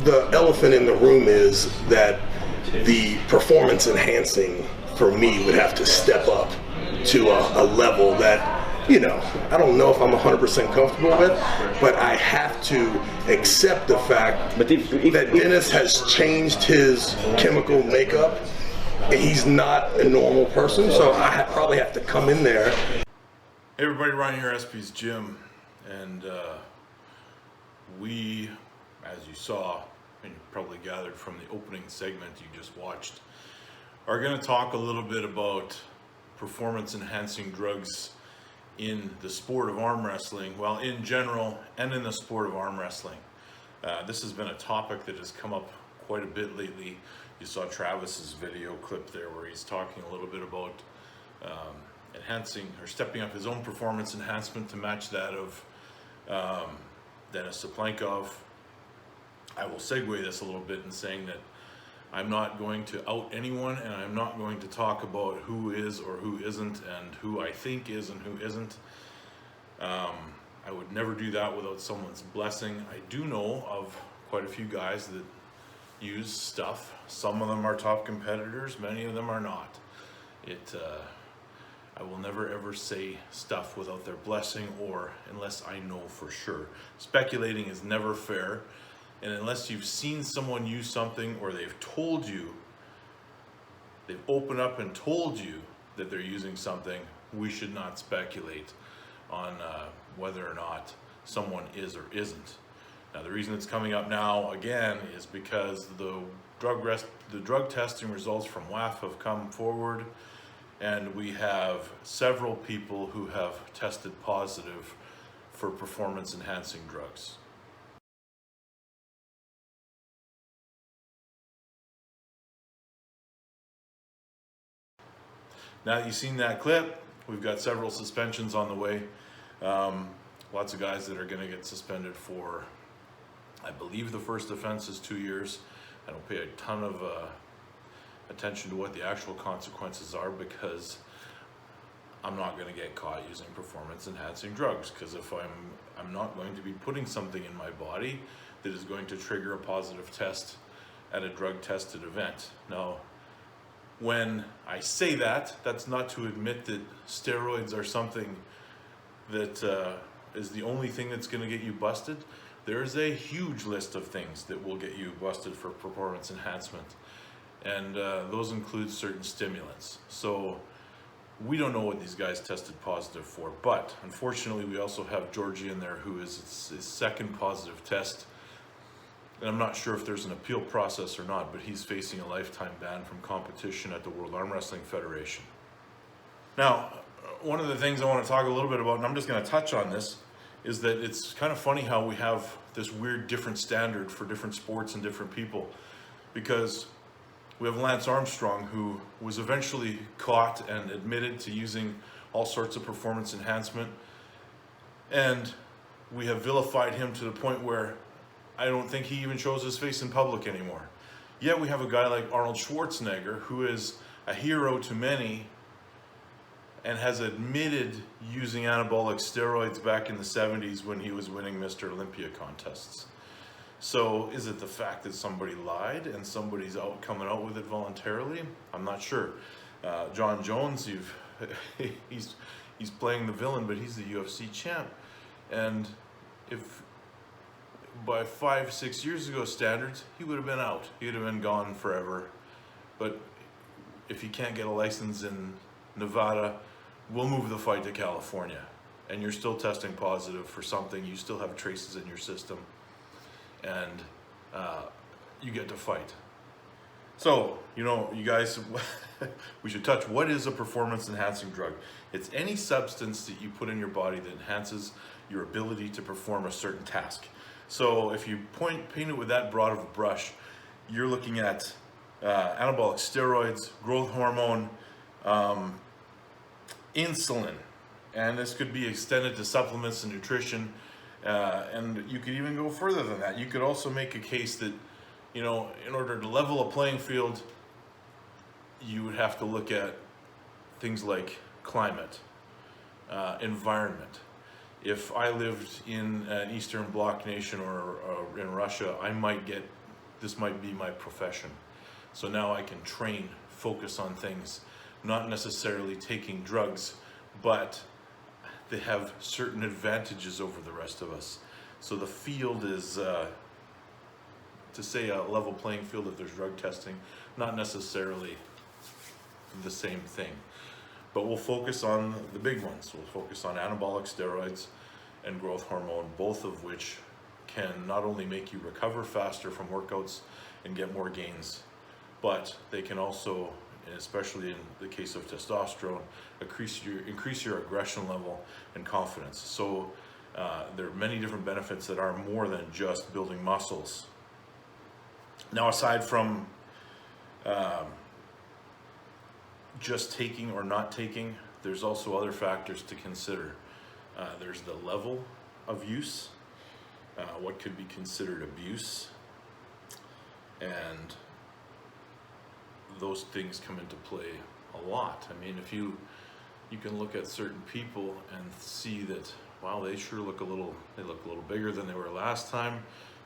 the elephant in the room is that the performance enhancing for me would have to step up to a level that, you know, I don't know if I'm 100% comfortable with, but I have to accept the fact that Dennis has changed his chemical makeup. He's not a normal person, so I probably have to come in there. Hey everybody, Ryan here, SP's Gym, and we, as you saw, and you probably gathered from the opening segment you just watched, are going to talk a little bit about performance enhancing drugs in the sport of arm wrestling, well, in general, and in the sport of arm wrestling. This has been a topic that has come up quite a bit lately. You saw Travis's video clip there where he's talking a little bit about enhancing or stepping up his own performance enhancement to match that of Denis Saplankov. I will segue this a little bit in saying that I'm not going to out anyone, and I'm not going to talk about who is or who isn't and who I think is and who isn't. I would never do that without someone's blessing. I do know of quite a few guys that use stuff. Some of them are top competitors, many of them are not. I will never ever say stuff without their blessing or unless I know for sure. Speculating is never fair, and unless you've seen someone use something or they've told you, they've opened up and told you that they're using something, we should not speculate on whether or not someone is or isn't. Now the reason it's coming up now again is because the drug testing results from WAF have come forward, and we have several people who have tested positive for performance enhancing drugs. Now that you've seen that clip, we've got several suspensions on the way. Lots of guys that are going to get suspended for, I believe the first offense is 2 years. I don't pay a ton of attention to what the actual consequences are because I'm not going to get caught using performance enhancing drugs, because if I'm not going to be putting something in my body that is going to trigger a positive test at a drug tested event. Now, when I say that, that's not to admit that steroids are something that is the only thing that's going to get you busted. There's a huge list of things that will get you busted for performance enhancement, and those include certain stimulants. So we don't know what these guys tested positive for, but unfortunately we also have Georgie in there who is his second positive test, and I'm not sure if there's an appeal process or not, but he's facing a lifetime ban from competition at the World Arm Wrestling Federation. Now, one of the things I want to talk a little bit about, and I'm just going to touch on this, is that it's kind of funny how we have this weird different standard for different sports and different people, because we have Lance Armstrong, who was eventually caught and admitted to using all sorts of performance enhancement, and we have vilified him to the point where I don't think he even shows his face in public anymore. Yet we have a guy like Arnold Schwarzenegger, who is a hero to many and has admitted using anabolic steroids back in the 70s when he was winning Mr. Olympia contests. So is it the fact that somebody lied and somebody's coming out with it voluntarily? I'm not sure. John Jones, he's playing the villain, but he's the UFC champ. And if by 5-6 years ago standards, he would have been out. He would have been gone forever. But if he can't get a license in Nevada, we'll move the fight to California. And you're still testing positive for something, you still have traces in your system, and you get to fight. So, you know, you guys, we should touch, what is a performance enhancing drug? It's any substance that you put in your body that enhances your ability to perform a certain task. So if you paint it with that broad of a brush, you're looking at anabolic steroids, growth hormone, insulin, and this could be extended to supplements and nutrition, and you could even go further than that. You could also make a case that, you know, in order to level a playing field, you would have to look at things like climate, environment. If I lived in an Eastern Bloc nation or in Russia, I might get this might be my profession. So now I can train, focus on things, not necessarily taking drugs, but they have certain advantages over the rest of us. So the field is, to say a level playing field if there's drug testing, not necessarily the same thing. But we'll focus on the big ones. We'll focus on anabolic steroids and growth hormone, both of which can not only make you recover faster from workouts and get more gains, but they can also, especially in the case of testosterone, increase your aggression level and confidence. So there are many different benefits that are more than just building muscles. Now, aside from just taking or not taking, there's also other factors to consider. There's the level of use, what could be considered abuse, and those things come into play a lot. I mean, if you can look at certain people and see that, wow, they look a little bigger than they were last time.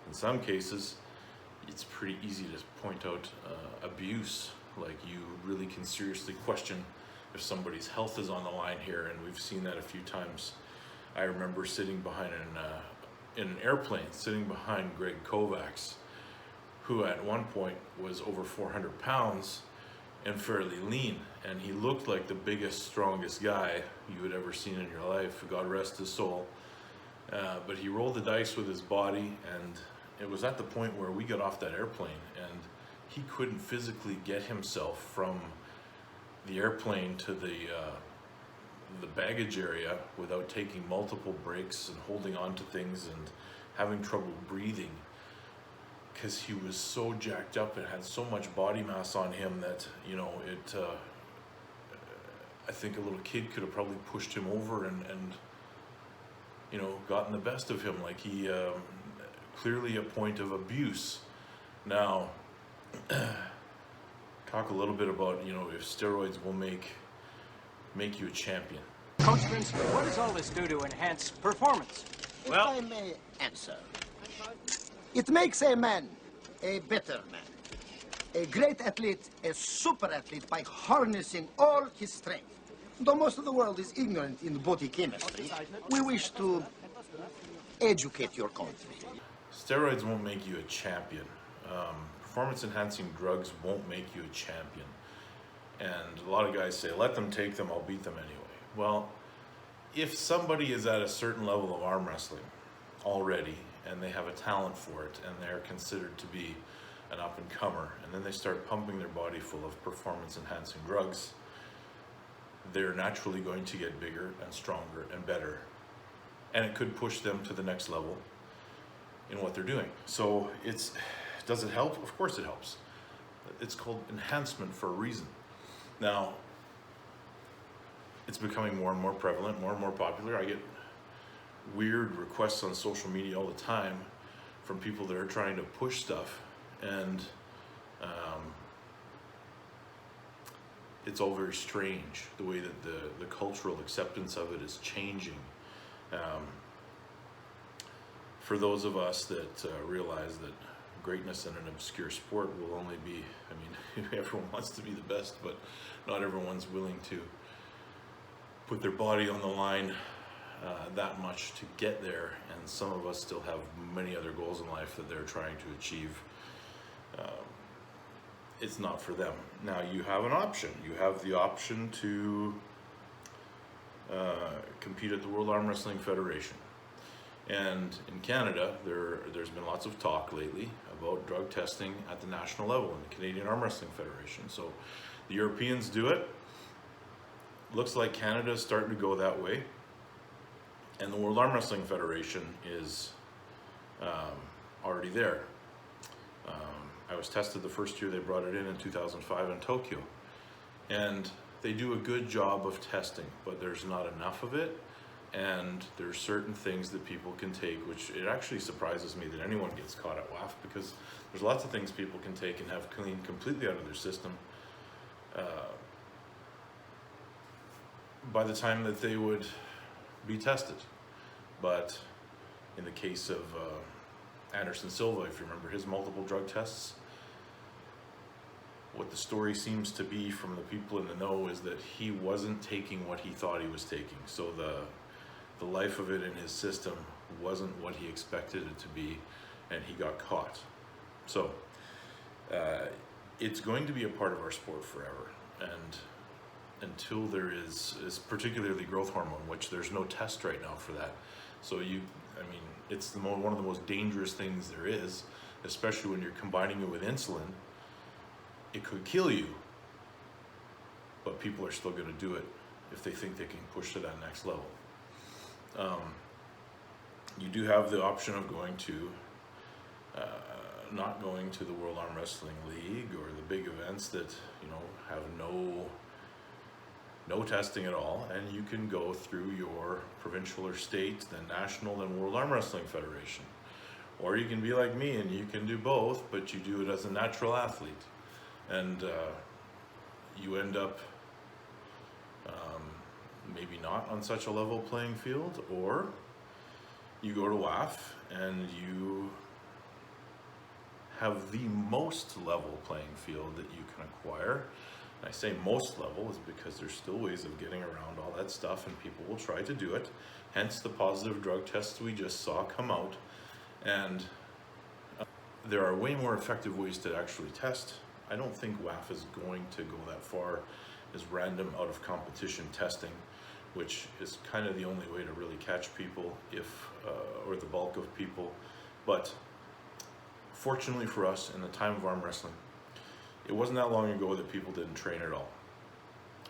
In some cases, it's pretty easy to point out abuse. Like, you really can seriously question if somebody's health is on the line here, and we've seen that a few times. I remember sitting behind in an airplane, sitting behind Greg Kovacs, who at one point was over 400 pounds and fairly lean, and he looked like the biggest, strongest guy you had ever seen in your life, God rest his soul. But he rolled the dice with his body, and it was at the point where we got off that airplane and he couldn't physically get himself from the airplane to the baggage area without taking multiple breaks and holding on to things and having trouble breathing, because he was so jacked up and had so much body mass on him that, you know, I think a little kid could have probably pushed him over and you know, gotten the best of him. Like, he clearly a point of abuse. Now, talk a little bit about, you know, if steroids will make you a champion. Coach Vince, what does all this do to enhance performance? If I may answer, it makes a man a better man, a great athlete, a super athlete, by harnessing all his strength. Though most of the world is ignorant in body chemistry, we wish to educate your country. Steroids won't make you a champion. Performance-enhancing drugs won't make you a champion. And a lot of guys say, let them take them, I'll beat them anyway. Well, if somebody is at a certain level of arm wrestling already, and they have a talent for it, and they're considered to be an up-and-comer, and then they start pumping their body full of performance-enhancing drugs, they're naturally going to get bigger and stronger and better. And it could push them to the next level in what they're doing. So does it help? Of course it helps. It's called enhancement for a reason. Now, it's becoming more and more prevalent, more and more popular. I get weird requests on social media all the time from people that are trying to push stuff, and it's all very strange, the way that the cultural acceptance of it is changing. For those of us that realize that greatness in an obscure sport will only be, I mean, everyone wants to be the best, but not everyone's willing to put their body on the line that much to get there, and some of us still have many other goals in life that they're trying to achieve. It's not for them. Now, you have an option. You have the option to compete at the World Arm Wrestling Federation. And in Canada, there's been lots of talk lately about drug testing at the national level in the Canadian Arm Wrestling Federation. So the Europeans do it. Looks like Canada is starting to go that way. And the World Arm Wrestling Federation is already there. I was tested the first year they brought it in 2005 in Tokyo. And they do a good job of testing, but there's not enough of it. And there's certain things that people can take, which it actually surprises me that anyone gets caught at WAF, because there's lots of things people can take and have cleaned completely out of their system by the time that they would be tested. But in the case of Anderson Silva, if you remember his multiple drug tests. What the story seems to be from the people in the know is that he wasn't taking what he thought he was taking. So the life of it in his system wasn't what he expected it to be, and he got caught. So it's going to be a part of our sport forever, and until there is particularly growth hormone, which there's no test right now for that. So it's one of the most dangerous things there is, especially when you're combining it with insulin. It could kill you, but people are still going to do it if they think they can push to that next level. You do have the option of going to, not going to the World Arm Wrestling League or the big events that, have no testing at all, and you can go through your provincial or state, then national, then World Arm Wrestling Federation. Or you can be like me and you can do both, but you do it as a natural athlete. And you end up maybe not on such a level playing field, or you go to WAF and you have the most level playing field that you can acquire. And I say most level is because there's still ways of getting around all that stuff, and people will try to do it. Hence the positive drug tests we just saw come out. And there are way more effective ways to actually test. I don't think WAF is going to go that far as random out of competition testing, which is kind of the only way to really catch people, or the bulk of people. But fortunately for us, in the time of arm wrestling, it wasn't that long ago that people didn't train at all.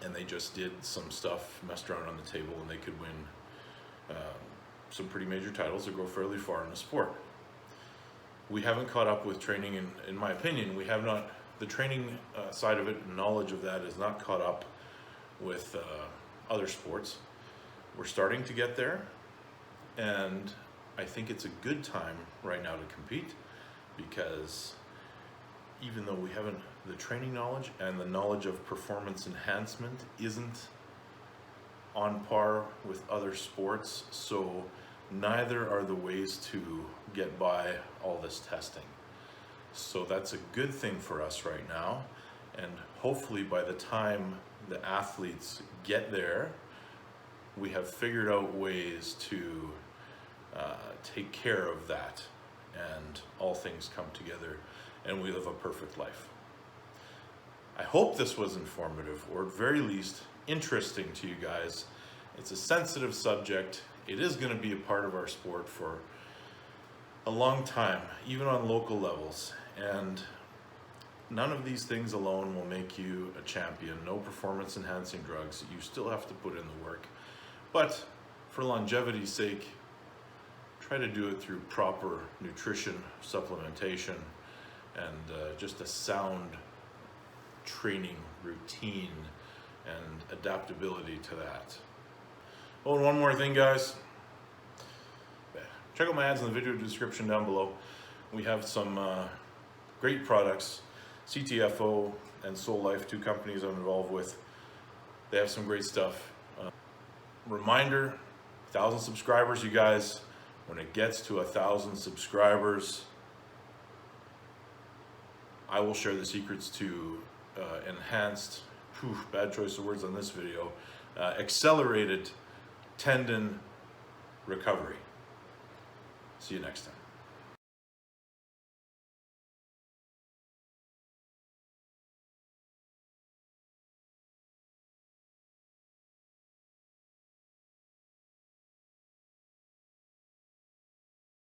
And they just did some stuff, messed around on the table, and they could win some pretty major titles or go fairly far in the sport. We haven't caught up with training, in my opinion. We have not. The training side of it, knowledge of that, is not caught up with other sports. We're starting to get there, and I think it's a good time right now to compete, because even though we haven't, the training knowledge and the knowledge of performance enhancement isn't on par with other sports, so neither are the ways to get by all this testing. So that's a good thing for us right now, and hopefully by the time the athletes get there, we have figured out ways to take care of that, and all things come together and we live a perfect life. I hope this was informative, or at very least interesting to you guys. It's a sensitive subject. It is going to be a part of our sport for a long time, even on local levels. And none of these things alone will make you a champion. No performance enhancing drugs. You still have to put in the work. But for longevity's sake, try to do it through proper nutrition, supplementation, and just a sound training routine and adaptability to that. Oh, and one more thing, guys. Check out my ads in the video description down below. We have some great products. CTFO and Soul Life, 2 companies I'm involved with. They have some great stuff. Reminder, 1,000 subscribers, you guys. When it gets to 1,000 subscribers, I will share the secrets to enhanced, bad choice of words on this video, accelerated tendon recovery. See you next time.